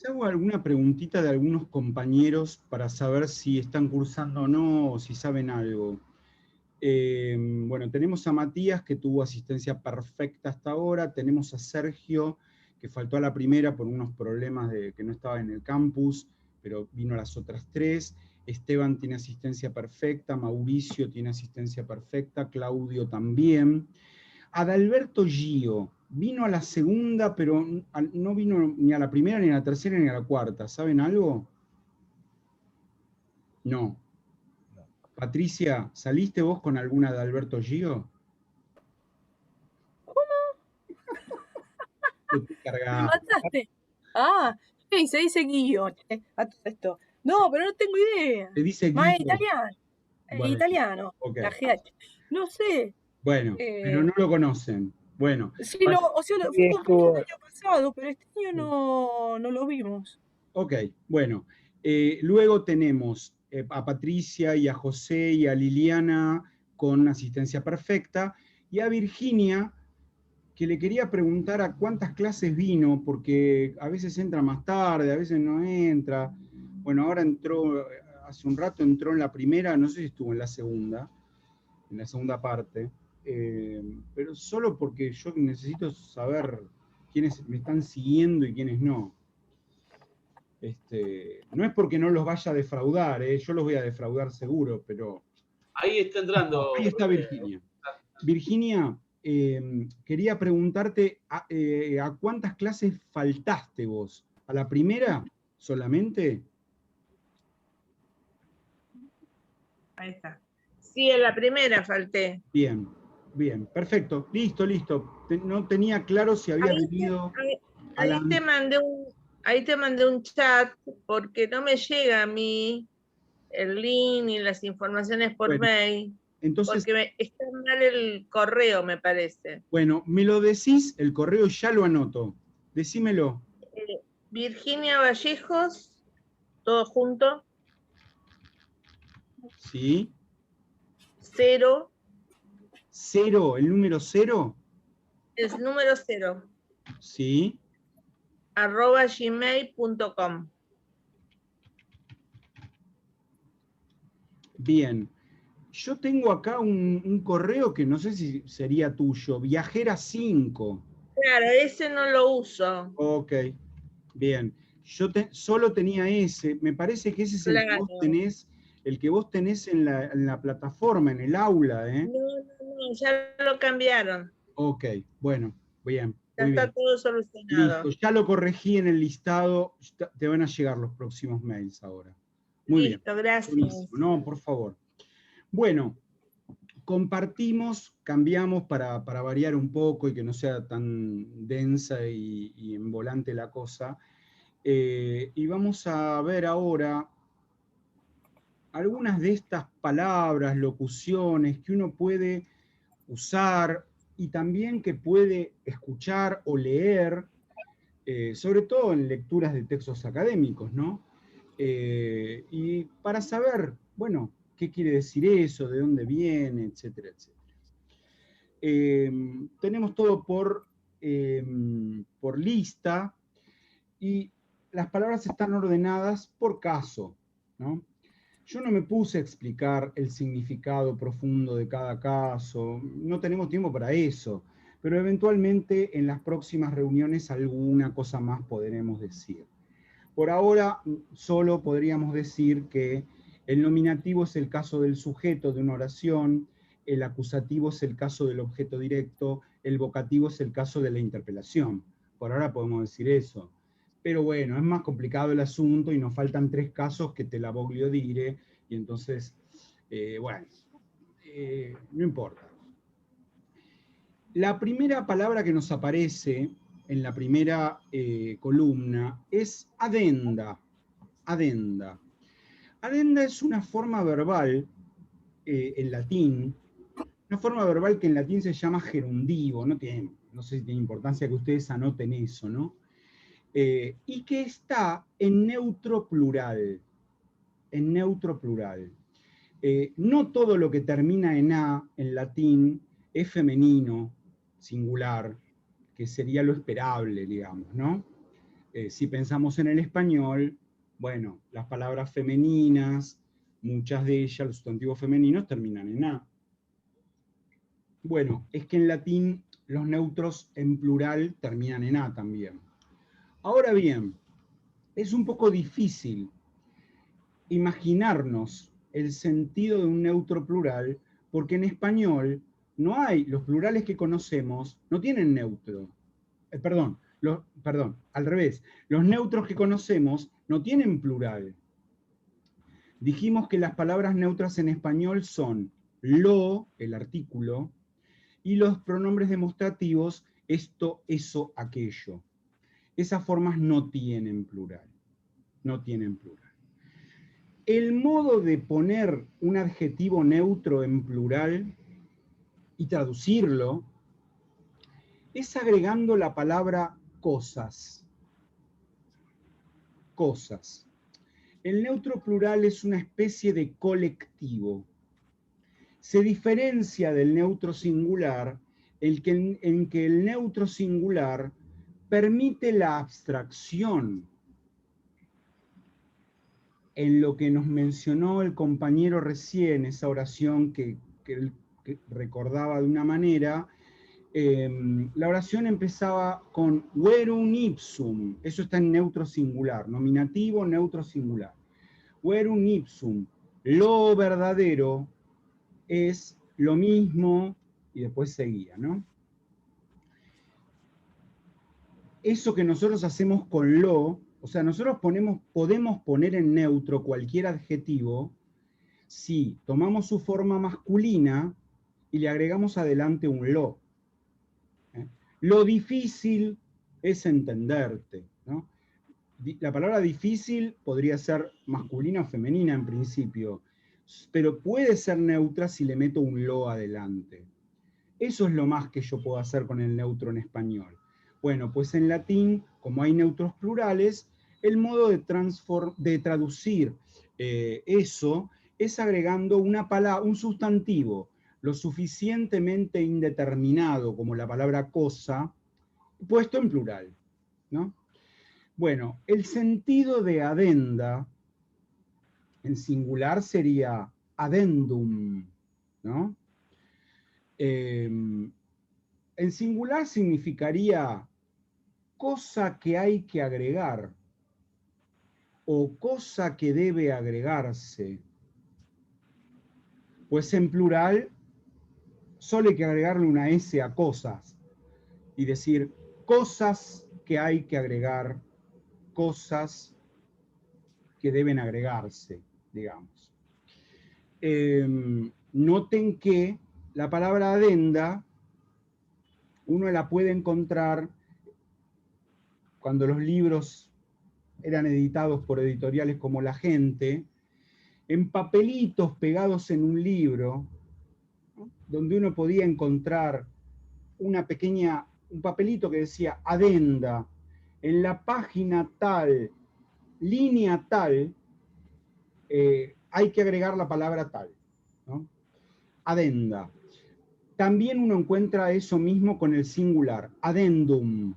Les hago alguna preguntita de algunos compañeros para saber si están cursando o no, o si saben algo. Bueno, tenemos a Matías, que tuvo asistencia perfecta hasta ahora. Tenemos a Sergio, que faltó a la primera por unos problemas de que no estaba en el campus, pero vino a las otras tres. Esteban tiene asistencia perfecta, Mauricio tiene asistencia perfecta, Claudio también. Adalberto Gio vino a la segunda, pero no vino ni a la primera, ni a la tercera, ni a la cuarta. ¿Saben algo? No. Patricia, ¿saliste vos con alguna de Alberto Gio? ¿Qué te Me cargás? mataste. Ah, sí, se dice Guillo, a todo esto. No, pero no tengo idea. Te dice Más Guido. italiano. Bueno, Italiano, ok. la GH. No sé. Bueno, pero Eh, no lo conocen. Bueno, sí, o sea, Sí, fue cumpleaños el estuvo. año pasado, pero este año no lo vimos. ok, bueno. Luego tenemos a Patricia y a José y a Liliana con asistencia perfecta, y a Virginia, que le quería preguntar a cuántas clases vino, porque a veces entra más tarde, a veces no entra. Bueno, ahora entró, hace un rato entró en la primera, no sé si estuvo en la segunda parte, pero solo porque yo necesito saber quiénes me están siguiendo y quiénes no. No es porque no los vaya a defraudar, yo los voy a defraudar seguro, pero... Ahí está entrando. Ahí está Virginia. Virginia, quería preguntarte, ¿a cuántas clases faltaste vos? ¿A la primera solamente? Ahí está. Sí, en la primera falté. Bien, bien, perfecto, listo, listo. No tenía claro si habías venido a la... Ahí te mandé un chat porque no me llega a mí el link y las informaciones por Bueno, mail. entonces, Porque está mal el correo, me parece. bueno, me lo decís, el correo ya lo anoto. Decímelo. Virginia Vallejos, todo junto, ¿Sí? 0, ¿Cero? ¿El número cero? es número 0, ¿Sí? @gmail.com. Bien. Yo tengo acá un correo que no sé si sería tuyo, Viajera5. Claro, ese no lo uso. Ok, bien. Yo solo tenía ese. Me parece que ese es el que Claro. vos tenés, en la plataforma, en el aula, ¿eh? No, ya lo cambiaron. Ok, bueno, bien, Ya muy está bien. todo solucionado. Listo, ya lo corregí en el listado, te van a llegar los próximos mails ahora. Muy bien. Listo, gracias. Buenísimo. No, por favor. Bueno, compartimos, cambiamos para variar un poco y que no sea tan densa y envolante la cosa. Y vamos a ver ahora algunas de estas palabras, locuciones que uno puede usar y también que puede escuchar o leer, sobre todo en lecturas de textos académicos, ¿no? Y para saber, bueno, qué quiere decir eso, de dónde viene, etcétera, etcétera. Tenemos todo por lista y las palabras están ordenadas por caso, ¿no? Yo no me puse a explicar el significado profundo de cada caso, no tenemos tiempo para eso, pero eventualmente en las próximas reuniones alguna cosa más podremos decir. Por ahora solo podríamos decir que el nominativo es el caso del sujeto de una oración, el acusativo es el caso del objeto directo, el vocativo es el caso de la interpelación. Por ahora podemos decir eso. Pero bueno, es más complicado el asunto y nos faltan 3 casos que te la voglio dire, y entonces, bueno, no importa. La primera palabra que nos aparece en la primera columna es adenda. Adenda. Adenda es una forma verbal en latín, una forma verbal que en latín se llama gerundivo, no sé si tiene importancia que ustedes anoten eso, ¿no? Y que está en neutro plural, en neutro plural. No todo lo que termina en A en latín es femenino, singular, que sería lo esperable, digamos, ¿no? Si pensamos en el español, bueno, las palabras femeninas, muchas de ellas, los sustantivos femeninos, terminan en A. Bueno, es que en latín los neutros en plural terminan en A también. Ahora bien, es un poco difícil imaginarnos el sentido de un neutro plural, porque en español no hay, los plurales que conocemos no tienen neutro. Perdón, al revés. Los neutros que conocemos no tienen plural. Dijimos que las palabras neutras en español son lo, el artículo, y los pronombres demostrativos, esto, eso, aquello. Esas formas no tienen plural. No tienen plural. El modo de poner un adjetivo neutro en plural y traducirlo es agregando la palabra cosas. Cosas. El neutro plural es una especie de colectivo. Se diferencia del neutro singular en que el neutro singular permite la abstracción. En lo que nos mencionó el compañero recién, esa oración que recordaba de una manera, la oración empezaba con verum ipsum, eso está en neutro singular, nominativo, neutro singular. Verum ipsum, lo verdadero es lo mismo, y después seguía, ¿no? Eso que nosotros hacemos con lo, o sea, nosotros podemos poner en neutro cualquier adjetivo si tomamos su forma masculina y le agregamos adelante un lo. Lo difícil es entenderte, ¿no? La palabra difícil podría ser masculina o femenina en principio, pero puede ser neutra si le meto un lo adelante. Eso es lo más que yo puedo hacer con el neutro en español. Bueno, pues en latín, como hay neutros plurales, el modo de traducir eso es agregando una palabra, un sustantivo lo suficientemente indeterminado como la palabra cosa, puesto en plural, ¿no? Bueno, el sentido de adenda en singular sería addendum, ¿no? En singular significaría cosa que hay que agregar o cosa que debe agregarse. Pues en plural solo hay que agregarle una S a cosas y decir cosas que hay que agregar, cosas que deben agregarse, digamos. Noten que la palabra adenda uno la puede encontrar cuando los libros eran editados por editoriales como La Gente, en papelitos pegados en un libro, ¿no? Donde uno podía encontrar un papelito que decía adenda, en la página tal, línea tal, hay que agregar la palabra tal, ¿no? Adenda. También uno encuentra eso mismo con el singular, addendum,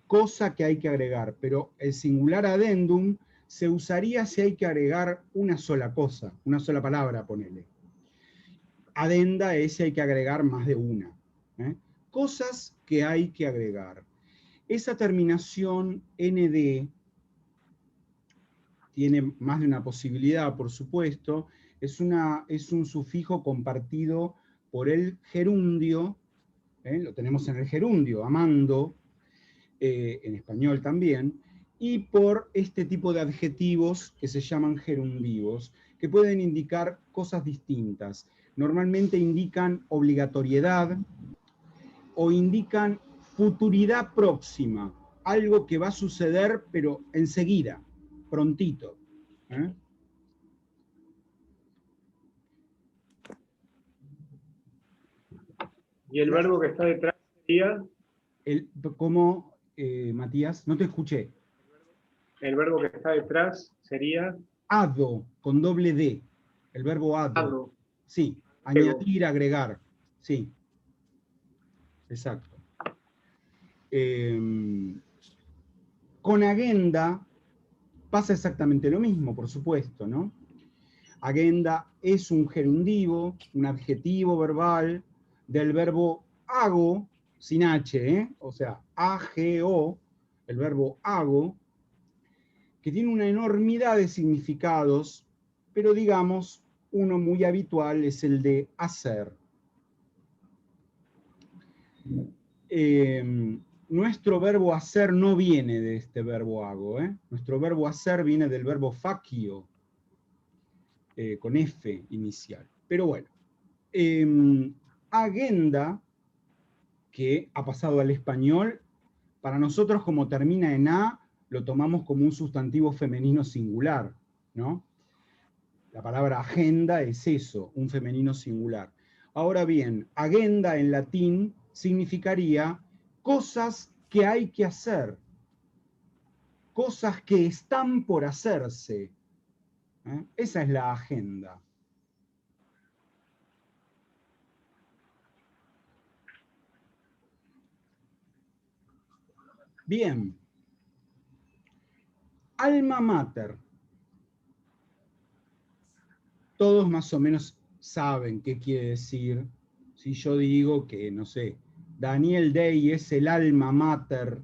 cosa que hay que agregar, pero el singular addendum se usaría si hay que agregar una sola cosa, una sola palabra, ponele. Adenda es si hay que agregar más de una. Cosas que hay que agregar. Esa terminación nd tiene más de una posibilidad, por supuesto, es un sufijo compartido por el gerundio, lo tenemos en el gerundio, amando, en español también, y por este tipo de adjetivos que se llaman gerundivos, que pueden indicar cosas distintas. Normalmente indican obligatoriedad o indican futuridad próxima, algo que va a suceder, pero enseguida, prontito. ¿Y el verbo que está detrás sería? ¿Cómo, Matías? No te escuché. El verbo que está detrás sería. Ado, con doble D. El verbo ado. Ado. Sí, añadir, agregar. Sí, exacto. Con agenda pasa exactamente lo mismo, por supuesto, ¿no? Agenda es un gerundivo, un adjetivo verbal del verbo hago, sin H, o sea, AGO, el verbo hago, que tiene una enormidad de significados, pero digamos, uno muy habitual es el de hacer. Nuestro verbo hacer no viene de este verbo hago, Nuestro verbo hacer viene del verbo facio, con F inicial. Pero bueno, agenda, que ha pasado al español, para nosotros como termina en A, lo tomamos como un sustantivo femenino singular, ¿no? La palabra agenda es eso, un femenino singular. Ahora bien, agenda en latín significaría cosas que hay que hacer, cosas que están por hacerse. Esa es la agenda. Bien. Alma mater. Todos más o menos saben qué quiere decir si yo digo que, no sé, Daniel Day es el alma mater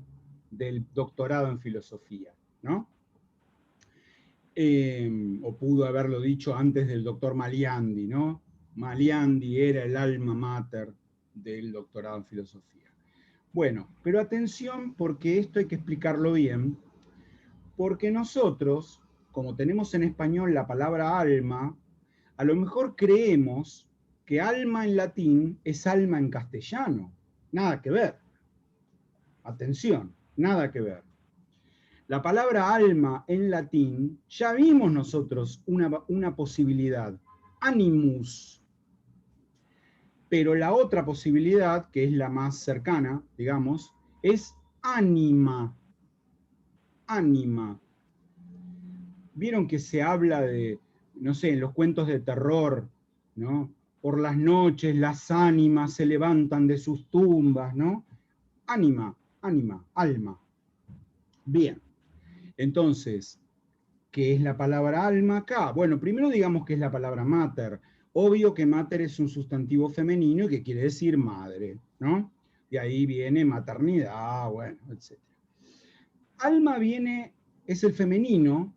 del doctorado en filosofía, ¿no? O pudo haberlo dicho antes del doctor Maliandi, ¿no? Maliandi era el alma mater del doctorado en filosofía. Bueno, pero atención porque esto hay que explicarlo bien, porque nosotros, como tenemos en español la palabra alma, a lo mejor creemos que alma en latín es alma en castellano. Nada que ver. Atención, nada que ver. La palabra alma en latín, ya vimos nosotros una posibilidad, animus. Pero la otra posibilidad, que es la más cercana, digamos, es ánima. Ánima. Vieron que se habla de, no sé, en los cuentos de terror, ¿no? Por las noches las ánimas se levantan de sus tumbas, ¿no? Ánima, ánima, alma. Bien, entonces, ¿qué es la palabra alma acá? Bueno, primero digamos que es la palabra mater. Obvio que mater es un sustantivo femenino que quiere decir madre, ¿no? De ahí viene maternidad, bueno, etc. Alma viene, es el femenino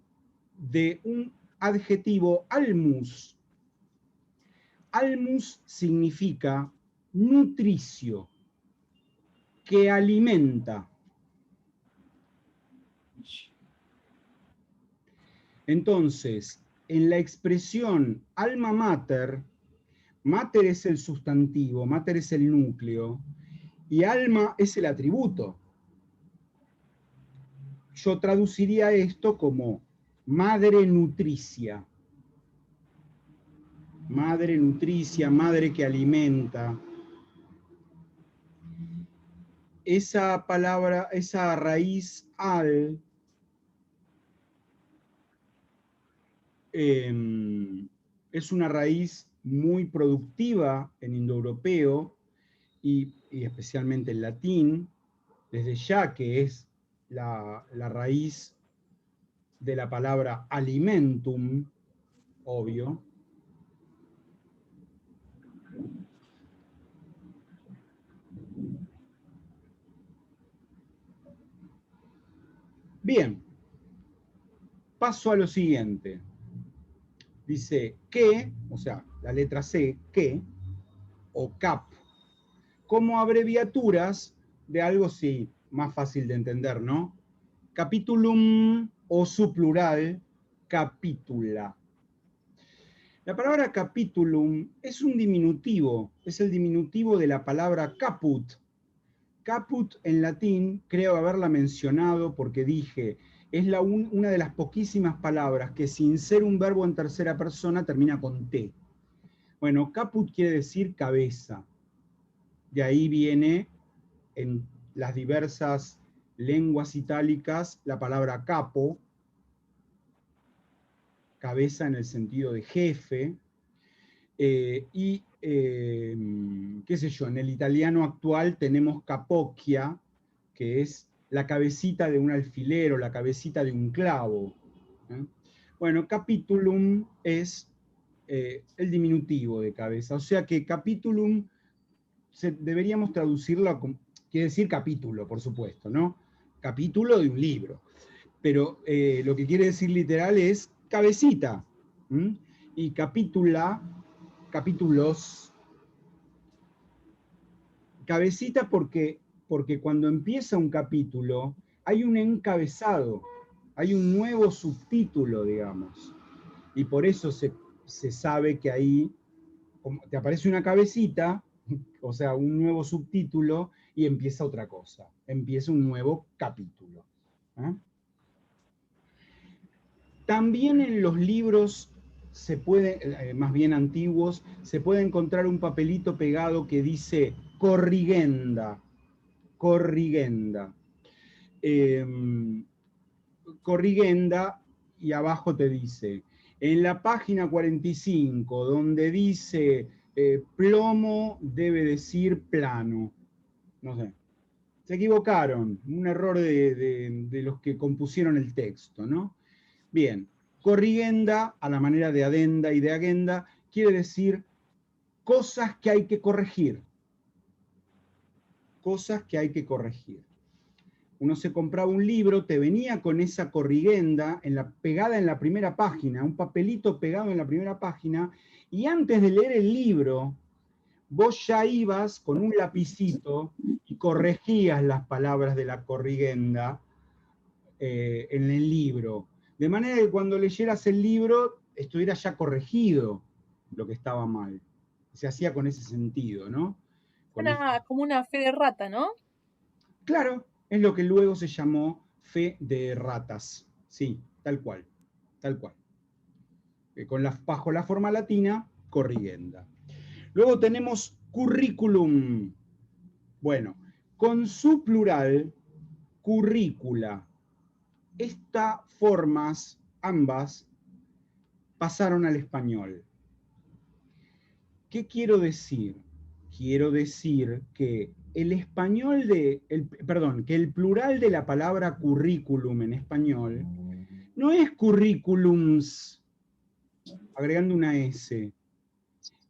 de un adjetivo almus. Almus significa nutricio, que alimenta. Entonces, en la expresión alma mater, mater es el sustantivo, mater es el núcleo, y alma es el atributo. Yo traduciría esto como madre nutricia. Madre nutricia, madre que alimenta. Esa palabra, esa raíz al, es una raíz muy productiva en indoeuropeo y especialmente en latín, desde ya que es la raíz de la palabra alimentum, obvio. Bien, paso a lo siguiente. Dice que, o sea, la letra C, que, o cap, como abreviaturas de algo, sí, más fácil de entender, ¿no? Capitulum, o su plural, capítula. La palabra capitulum es un diminutivo, es el diminutivo de la palabra caput. Caput en latín, creo haberla mencionado porque dije, es una de las poquísimas palabras que sin ser un verbo en tercera persona termina con T. Bueno, caput quiere decir cabeza. De ahí viene en las diversas lenguas itálicas la palabra capo, cabeza en el sentido de jefe, y qué sé yo, en el italiano actual tenemos capocchia, que es la cabecita de un alfiler o la cabecita de un clavo. Bueno, capitulum es el diminutivo de cabeza, o sea que capitulum deberíamos traducirlo como, quiere decir capítulo, por supuesto, ¿no? Capítulo de un libro. Pero lo que quiere decir literal es cabecita. Y capítula, capítulos. Cabecita porque cuando empieza un capítulo hay un encabezado, hay un nuevo subtítulo, digamos. Y por eso se sabe que ahí te aparece una cabecita, o sea, un nuevo subtítulo, y empieza otra cosa, empieza un nuevo capítulo. También en los libros se puede, más bien antiguos, se puede encontrar un papelito pegado que dice corrigenda, corrigenda. Corrigenda, y abajo te dice, en la página 45, donde dice plomo, debe decir plano. No sé. Se equivocaron, un error de los que compusieron el texto, ¿no? Bien, corrigenda, a la manera de adenda y de agenda, quiere decir cosas que hay que corregir. Cosas que hay que corregir. Uno se compraba un libro, te venía con esa corrigenda pegada en la primera página, un papelito pegado en la primera página, y antes de leer el libro, vos ya ibas con un lapicito y corregías las palabras de la corrigenda en el libro. De manera que cuando leyeras el libro estuviera ya corregido lo que estaba mal. Se hacía con ese sentido, ¿no? Como una fe de rata, ¿no? Claro, es lo que luego se llamó fe de ratas. Sí, tal cual, tal cual. Bajo la forma latina, corrigenda. Luego tenemos curriculum. Bueno, con su plural, currícula. Estas formas, ambas, pasaron al español. ¿Qué quiero decir? Quiero decir que el español que el plural de la palabra currículum en español no es currículums, agregando una S,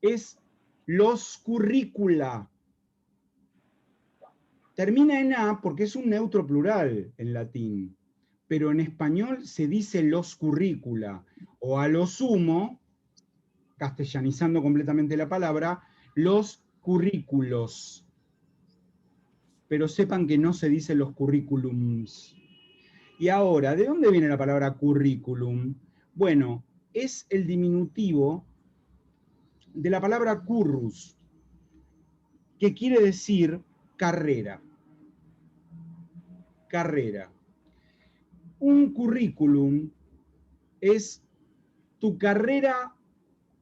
es los currícula. Termina en A porque es un neutro plural en latín, pero en español se dice los currícula, o a lo sumo, castellanizando completamente la palabra, los currículos. Pero sepan que no se dice los currículums. Y ahora, ¿de dónde viene la palabra currículum? Bueno, es el diminutivo de la palabra currus, que quiere decir carrera. Carrera. Un currículum es tu carrera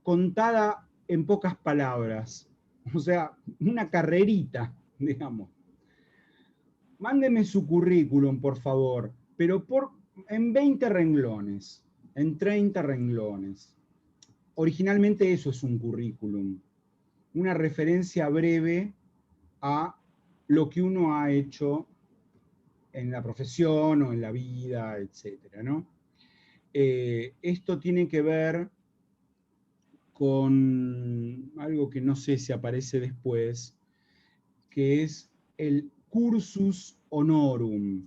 contada en pocas palabras. O sea, una carrerita, digamos. Mándeme su currículum, por favor, pero en 20 renglones, en 30 renglones. Originalmente eso es un currículum, una referencia breve a lo que uno ha hecho en la profesión o en la vida, etcétera, ¿no? Esto tiene que ver con algo que no sé si aparece después, que es el cursus honorum.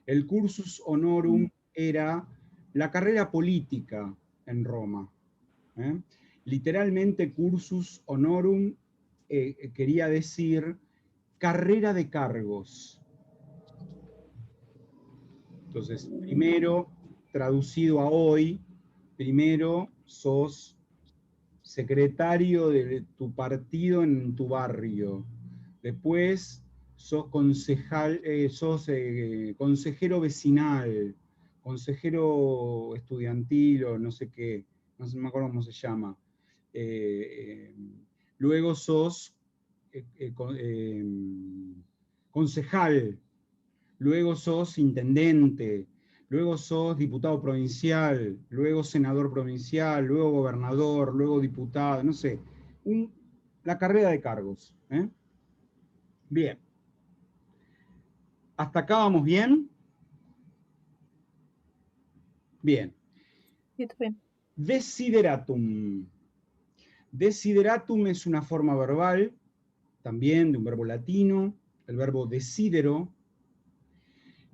El cursus honorum era la carrera política en Roma. Literalmente cursus honorum quería decir carrera de cargos. Entonces, primero, traducido a hoy, primero sos secretario de tu partido en tu barrio. Después sos concejal, consejero vecinal, consejero estudiantil o no sé qué, no me acuerdo cómo se llama. Luego sos concejal, luego sos intendente, luego sos diputado provincial, luego senador provincial, luego gobernador, luego diputado, no sé, la carrera de cargos. Bien. ¿Hasta acá vamos bien? Bien. Sí, está bien. Desideratum. Desideratum es una forma verbal, también de un verbo latino, el verbo desidero,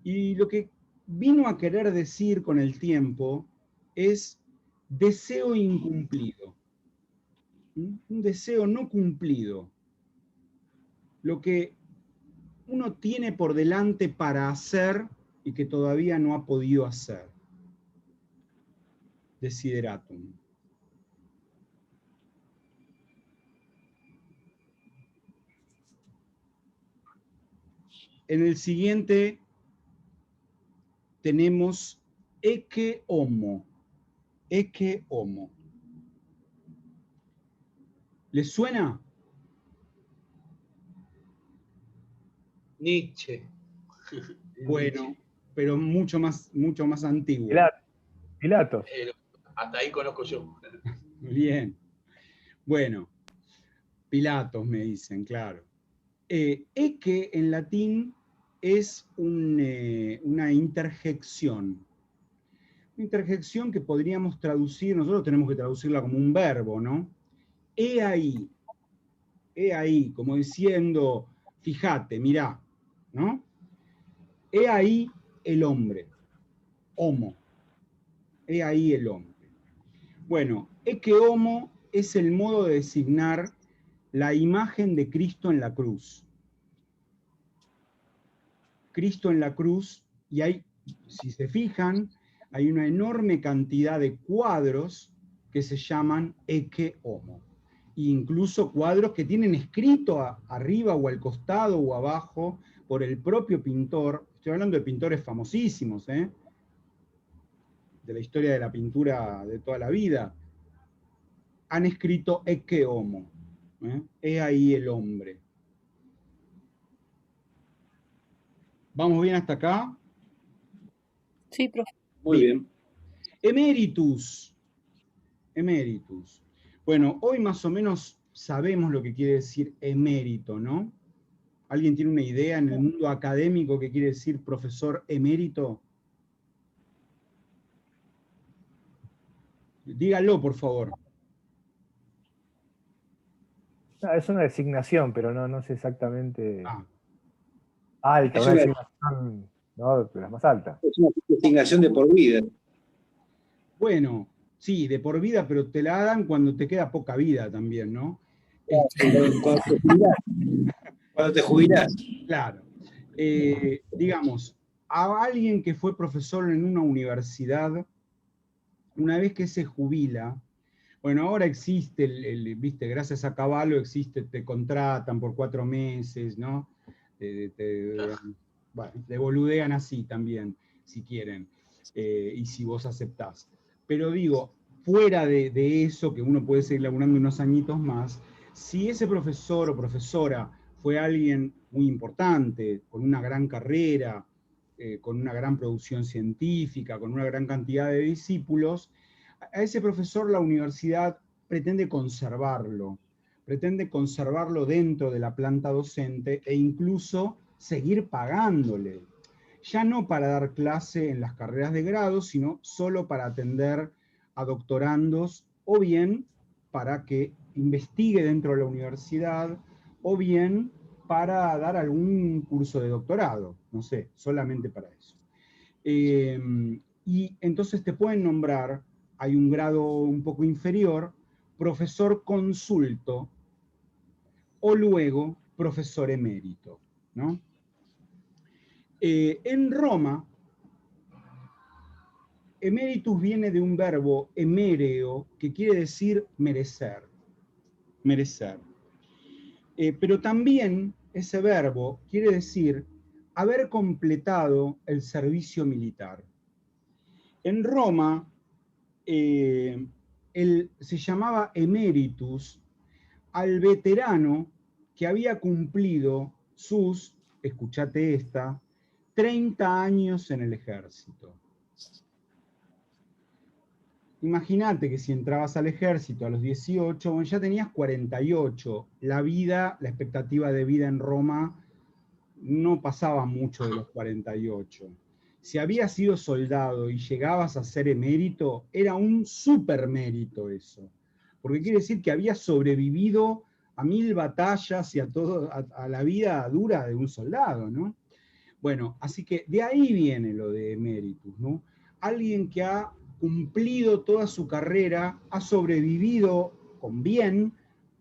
y lo que vino a querer decir con el tiempo es deseo incumplido, un deseo no cumplido, lo que uno tiene por delante para hacer y que todavía no ha podido hacer. Desideratum. En el siguiente tenemos ecce homo. Ecce homo. ¿Les suena? Nietzsche. Bueno, pero mucho más antiguo. Pilatos. Hasta ahí conozco yo. Bien. Bueno, Pilatos me dicen, claro. Ecce en latín es una interjección. Una interjección que podríamos traducir, nosotros tenemos que traducirla como un verbo, ¿no? He ahí, como diciendo, fíjate, mirá, ¿no? He ahí el hombre, homo. He ahí el hombre. Bueno, ecce homo es el modo de designar la imagen de Cristo en la cruz. Cristo en la cruz, y hay, si se fijan, hay una enorme cantidad de cuadros que se llaman ecce homo. Incluso cuadros que tienen escrito arriba o al costado o abajo por el propio pintor. Estoy hablando de pintores famosísimos, de la historia de la pintura de toda la vida. Han escrito ecce homo. He ahí el hombre. ¿Vamos bien hasta acá? Sí, profe. Muy bien. Emeritus. Emeritus. Bueno, hoy más o menos sabemos lo que quiere decir emérito, ¿no? ¿Alguien tiene una idea en el mundo académico que quiere decir profesor emérito? Dígalo, por favor. No, es una designación, pero no sé exactamente. Ah, Alta, Es una una- designación, ¿no? De las más altas. Es una designación de por vida. bueno, sí, de por vida, pero te la dan cuando te queda poca vida también, ¿no? Cuando te jubilás. Cuando te jubilás. Claro. Digamos, a alguien que fue profesor en una universidad, una vez que se jubila, bueno, ahora existe, viste, gracias a Caballo existe, te contratan por 4 meses, ¿no? Bueno, te boludean así también, si quieren, y si vos aceptás. Pero digo, fuera de eso, que uno puede seguir laburando unos añitos más, si ese profesor o profesora fue alguien muy importante, con una gran carrera, con una gran producción científica, con una gran cantidad de discípulos, a ese profesor la universidad pretende conservarlo dentro de la planta docente e incluso seguir pagándole, ya no para dar clase en las carreras de grado, sino solo para atender a doctorandos o bien para que investigue dentro de la universidad o bien para dar algún curso de doctorado, no sé, solamente para eso. Y entonces te pueden nombrar, hay un grado un poco inferior, profesor consulto o luego profesor emérito, ¿no? En Roma, emeritus viene de un verbo emereo que quiere decir merecer, merecer. Pero también ese verbo quiere decir haber completado el servicio militar. En Roma, se llamaba emeritus al veterano que había cumplido sus, escuchate esta, 30 años en el ejército. Imagínate que si entrabas al ejército a los 18, bueno, ya tenías 48. La vida, la expectativa de vida en Roma no pasaba mucho de los 48. Si habías sido soldado y llegabas a ser emérito, era un supermérito eso. Porque quiere decir que habías sobrevivido a 1000 batallas y a la vida dura de un soldado, ¿no? Bueno, así que de ahí viene lo de eméritus, ¿no? Alguien que ha cumplido toda su carrera, ha sobrevivido con bien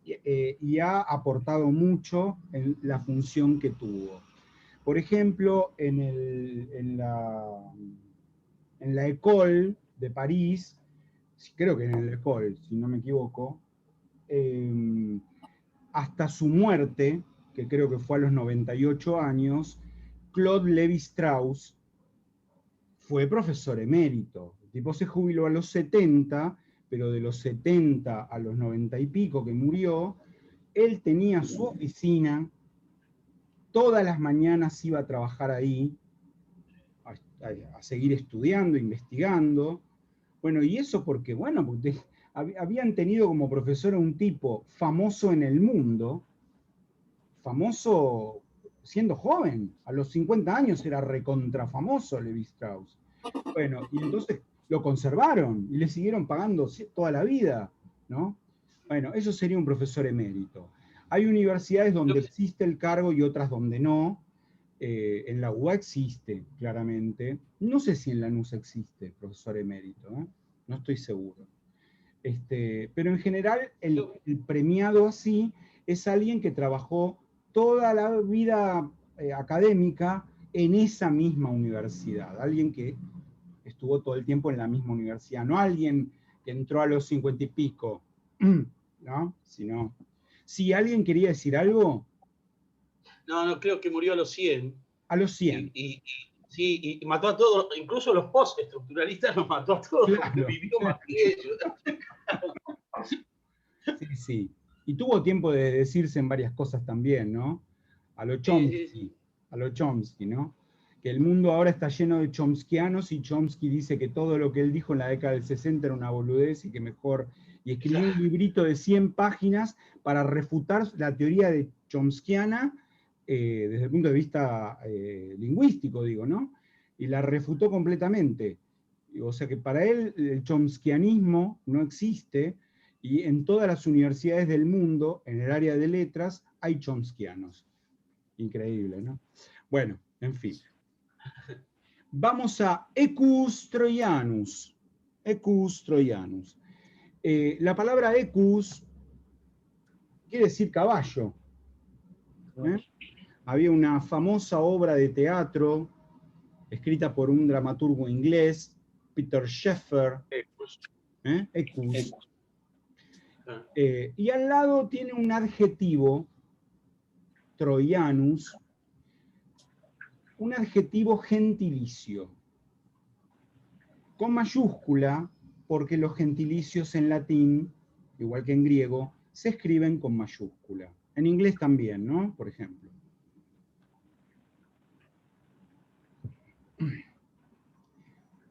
y ha aportado mucho en la función que tuvo. Por ejemplo, en la École de París, creo que en la École, si no me equivoco, hasta su muerte, que creo que fue a los 98 años, Claude Lévi-Strauss fue profesor emérito. El tipo se jubiló a los 70, pero de los 70 a los 90 y pico que murió, él tenía su oficina, todas las mañanas iba a trabajar ahí, a seguir estudiando, investigando. Bueno, y eso porque, bueno, porque habían tenido como profesor a un tipo famoso en el mundo, famoso siendo joven, a los 50 años era recontrafamoso Lévi-Strauss. Bueno, y entonces lo conservaron y le siguieron pagando toda la vida, ¿no? Bueno, eso sería un profesor emérito. Hay universidades donde existe el cargo y otras donde no. En la UBA existe, claramente. No sé si en la NUS existe profesor emérito, ¿eh? No estoy seguro. Pero en general, el premiado así es alguien que trabajó toda la vida académica en esa misma universidad. Alguien que estuvo todo el tiempo en la misma universidad. No alguien que entró a los 50 y pico, ¿no? Sino, si alguien quería decir algo. No, creo que murió a los 100. A los 100. Sí, y mató a todos, incluso los postestructuralistas los mató a todos, Claro, porque vivió más que ellos. Sí, sí. Y tuvo tiempo de decirse en varias cosas también, ¿no? A lo Chomsky, ¿no? Que el mundo ahora está lleno de chomskianos y Chomsky dice que todo lo que él dijo en la década del 60 era una boludez y que mejor... Y escribió un librito de 100 páginas para refutar la teoría de chomskiana desde el punto de vista lingüístico, digo, ¿no? Y la refutó completamente. O sea que para él el chomskianismo no existe, y en todas las universidades del mundo, en el área de letras, hay chomskianos. Increíble, ¿no? Bueno, en fin. Vamos a Equus Troianus. Equus Troianus. La palabra equus quiere decir caballo. Había una famosa obra de teatro escrita por un dramaturgo inglés, Peter Sheffer. Equus. Y al lado tiene un adjetivo, Troianus, un adjetivo gentilicio, con mayúscula, porque los gentilicios en latín, igual que en griego, se escriben con mayúscula. En inglés también, ¿no? Por ejemplo.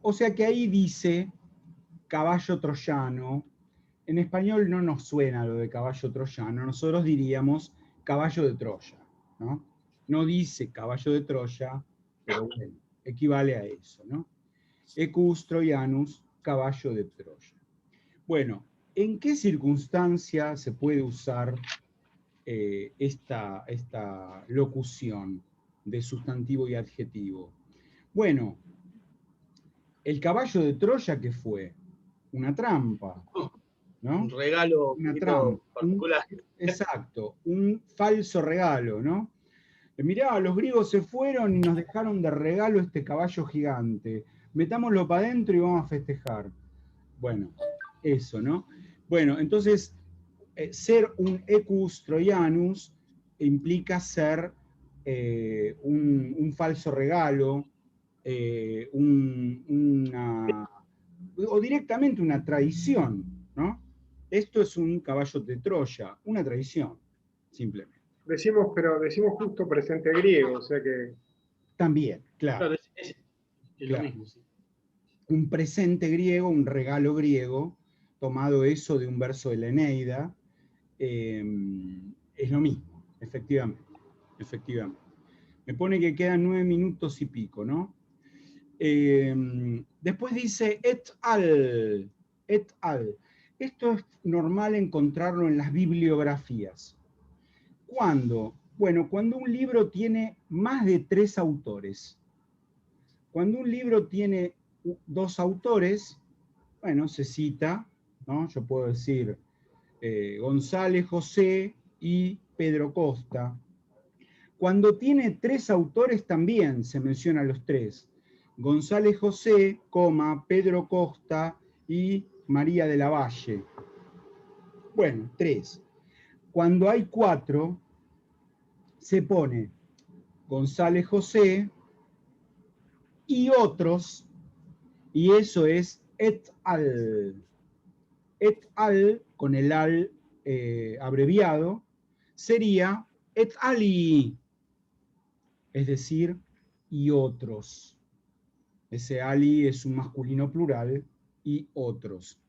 O sea que ahí dice caballo troyano. En español no nos suena lo de caballo troyano, nosotros diríamos caballo de Troya, ¿no? No dice caballo de Troya, pero bueno, equivale a eso, ¿no? Equus Troianus, caballo de Troya. Bueno, ¿en qué circunstancia se puede usar esta locución de sustantivo y adjetivo? Bueno, el caballo de Troya, ¿qué fue? Una trampa, ¿no? Un regalo una trampa, particular. Exacto, un falso regalo, ¿no? Mirá, los griegos se fueron y nos dejaron de regalo este caballo gigante. Metámoslo para adentro y vamos a festejar. Bueno, eso, ¿no? Bueno, entonces, ser un equus troianus implica ser un falso regalo, o directamente una traición, ¿no? Esto es un caballo de Troya, una traición, simplemente. Pero decimos justo presente griego, o sea que... También, claro. Es lo mismo, sí. Un presente griego, un regalo griego, tomado eso de un verso de la Eneida, es lo mismo, efectivamente. Me pone que quedan 9 minutos y pico, ¿no? Después dice et al. Et al. Esto es normal encontrarlo en las bibliografías. ¿Cuándo? Bueno, cuando un libro tiene más de 3 autores. Cuando un libro tiene 2 autores, bueno, se cita, ¿no? Yo puedo decir González José y Pedro Costa. Cuando tiene 3 autores también se mencionan los 3. González José, Pedro Costa y María de la Valle. Bueno, 3. Cuando hay 4, se pone González José y otros, y eso es et al. Et al, con el al abreviado, sería et ali, es decir, y otros. Ese ali es un masculino plural, y otros.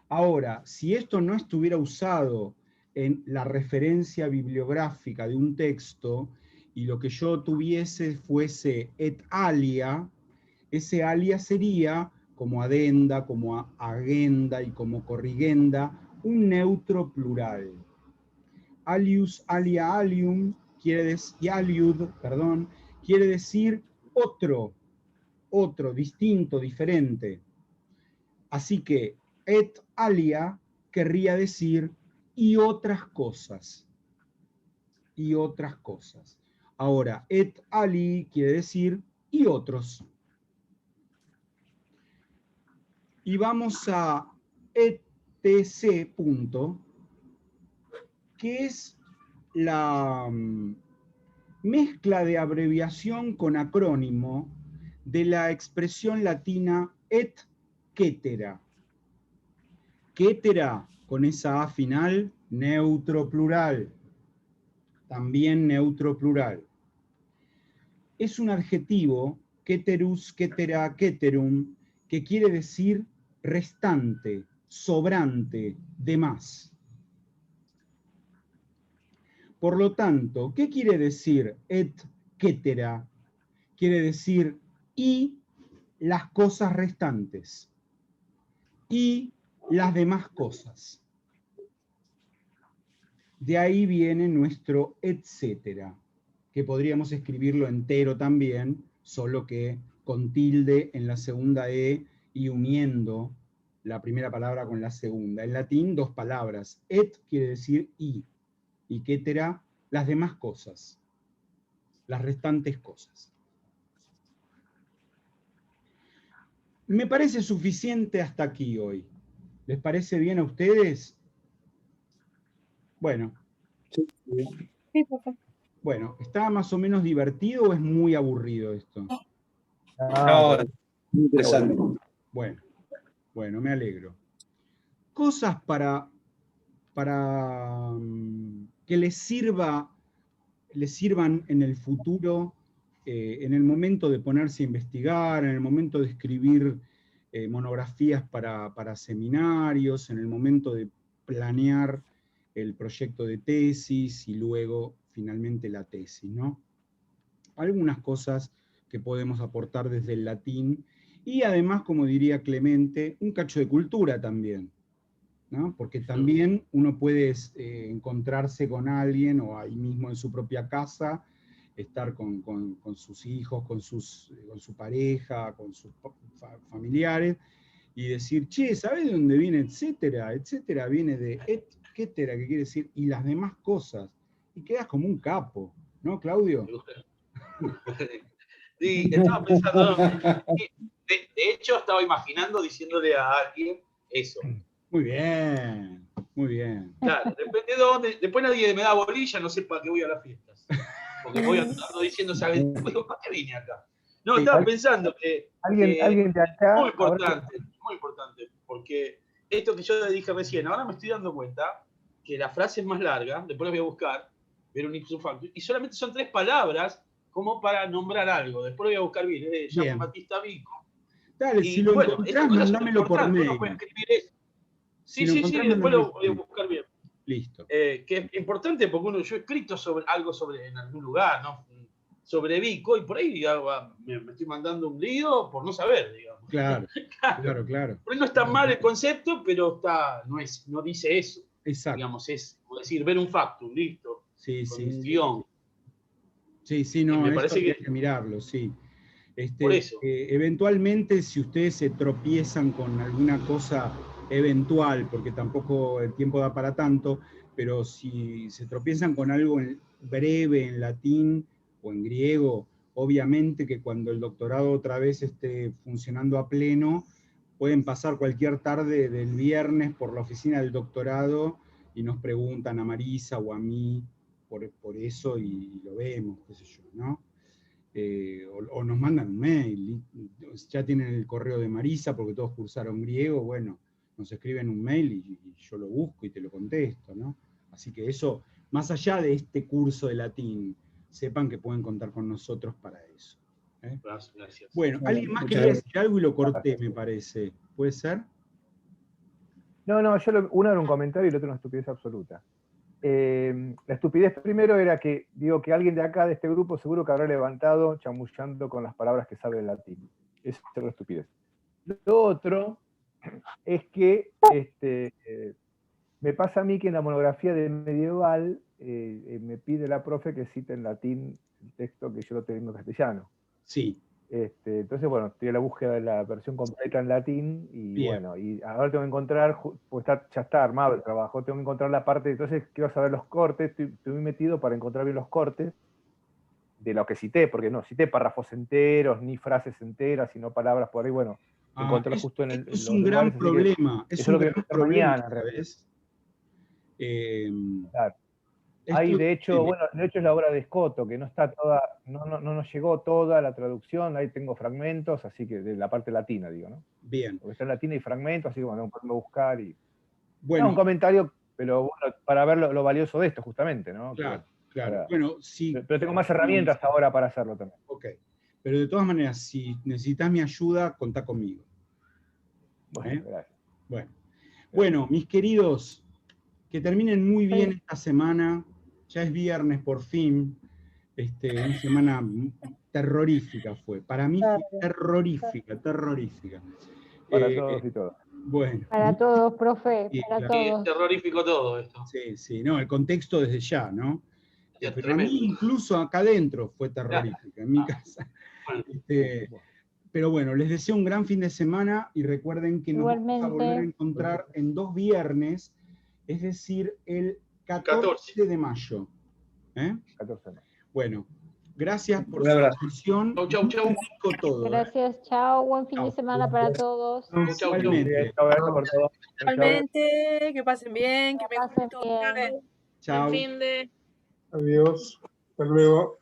Ahora, si esto no estuviera usado en la referencia bibliográfica de un texto, y lo que yo tuviese fuese et alia, ese alia sería, como adenda, como agenda y como corrigenda, un neutro plural. Alius, alia, alium, y aliud, perdón, quiere decir otro, distinto, diferente. Así que et alia querría decir y otras cosas. Y otras cosas. Ahora, et ali quiere decir y otros. Y vamos a etc. punto, que es la mezcla de abreviación con acrónimo de la expresión latina et cetera. Cetera, con esa A final, neutro plural. También neutro plural. Es un adjetivo, ceterus, cetera, ceterum, que quiere decir restante, sobrante, de más. Por lo tanto, ¿qué quiere decir et cetera? Quiere decir y las cosas restantes, y las demás cosas. De ahí viene nuestro etcétera, que podríamos escribirlo entero también, solo que con tilde en la segunda E y uniendo la primera palabra con la segunda. En latín, 2 palabras. Et quiere decir y cetera, las demás cosas, las restantes cosas. Me parece suficiente hasta aquí hoy. ¿Les parece bien a ustedes? Bueno. Sí. Sí, papá. Bueno, ¿está más o menos divertido o es muy aburrido esto? No, muy interesante. Bueno, me alegro. Cosas para que les sirvan en el futuro, en el momento de ponerse a investigar, en el momento de escribir monografías para seminarios, en el momento de planear el proyecto de tesis y luego finalmente la tesis, ¿no? Algunas cosas que podemos aportar desde el latín y además, como diría Clemente, un cacho de cultura también, ¿no? Porque también uno puede encontrarse con alguien o ahí mismo en su propia casa, estar con sus hijos, con su pareja, con sus familiares y decir, che, ¿sabés de dónde viene etcétera? Etcétera viene de etcétera, que quiere decir y las demás cosas. Y quedas como un capo, ¿no, Claudio? Sí, estaba pensando, de hecho estaba imaginando diciéndole a alguien eso. Muy bien, muy bien. Claro, depende de dónde, después nadie me da bolilla, no sé para qué voy a las fiestas. Porque voy andando diciendo, ¿sabes? ¿Para qué vine acá? No, estaba pensando que Alguien de acá. muy importante, porque esto que yo le dije recién, ahora me estoy dando cuenta que la frase es más larga, después la voy a buscar, ver un ipso facto, y solamente son 3 palabras como para nombrar algo, después lo voy a buscar bien, es de Jean-Baptiste Vico. Dale, Y si lo bueno, encontrás, estas cosas mandámelo por importantes, mail. uno puede escribir eso. Sí, Si lo encontrás, después lo mandame voy a buscar bien. Listo. Que es importante porque yo he escrito sobre algo en algún lugar, ¿no? sobrevico y por ahí me estoy mandando un lío por no saber, digamos. Claro, claro. Por ahí no está mal el concepto, pero no dice eso. Exacto. Digamos, es como decir, ver un factum, listo. Sí, Con sí. un guión. Sí, no, me eso parece hay que- que mirarlo, sí. Por eso. Eventualmente, si ustedes se tropiezan con alguna cosa eventual, porque tampoco el tiempo da para tanto, pero si se tropiezan con algo breve en latín o en griego, obviamente que cuando el doctorado otra vez esté funcionando a pleno, pueden pasar cualquier tarde del viernes por la oficina del doctorado y nos preguntan a Marisa o a mí por eso y lo vemos, qué sé yo, ¿no? O nos mandan un mail, ya tienen el correo de Marisa porque todos cursaron griego, bueno, nos escriben un mail y yo lo busco y te lo contesto, ¿no? Así que eso, más allá de este curso de latín, sepan que pueden contar con nosotros para eso. Gracias. Bueno, alguien más Muchas quería gracias. decir algo y lo corté, me parece. ¿Puede ser? No, uno era un comentario y el otro una estupidez absoluta. La estupidez primero era que, digo, que alguien de acá, de este grupo, seguro que habrá levantado chamullando con las palabras que sabe el latín. Esa es la estupidez. Lo otro es que me pasa a mí que en la monografía de medieval me pide la profe que cite en latín el texto que yo lo tengo en castellano. Sí. Entonces, bueno, estoy a la búsqueda de la versión completa en latín y Bien. bueno, y ahora tengo que encontrar, pues ya está armado el trabajo, tengo que encontrar la parte, entonces quiero saber los cortes, estoy muy metido para encontrar bien los cortes de lo que cité, porque no cité párrafos enteros, ni frases enteras, sino palabras por ahí, bueno, encontrar justo en es los un gran lugares, así que problema, es eso un es lo que gran voy a hacer problema, mañana, en realidad. ¿sabes? Claro. Hay, de hecho, es la obra de Escoto, que no está toda, no nos llegó toda la traducción, ahí tengo fragmentos, así que de la parte latina, digo, ¿no? Bien. Porque está en latina y fragmentos, así que bueno, podemos buscar y... Bueno, un comentario, pero bueno, para ver lo valioso de esto, justamente, ¿no? Claro, Que, claro. Bueno, sí. Pero tengo más herramientas ahora para hacerlo también. Ok. Pero de todas maneras, si necesitas mi ayuda, contá conmigo. Bueno, gracias. Bueno, mis queridos, que terminen muy bien esta semana. Ya es viernes por fin. Una semana terrorífica fue. Para mí fue terrorífica. Para todos y todas. Bueno. Para todos, profe, Sí, para claro. todos. Es terrorífico todo esto. Sí, no, el contexto desde ya, ¿no? Es Pero tremendo. a mí incluso acá adentro fue terrorífica, en mi casa. Pero bueno, les deseo un gran fin de semana y recuerden que nos vamos a volver a encontrar en 2 viernes, es decir, el 14 de mayo. 14 de mayo. Bueno, gracias por Un su abrazo. atención. Chau, chau. Muy rico todo. Gracias, chao, buen fin de Chao. semana para todos. Chau. Igualmente. Gracias por todo. Chau, chau. Realmente, que pasen bien, que Que me pasen gusto. bien. Chao. Buen fin de... Adiós. Hasta luego.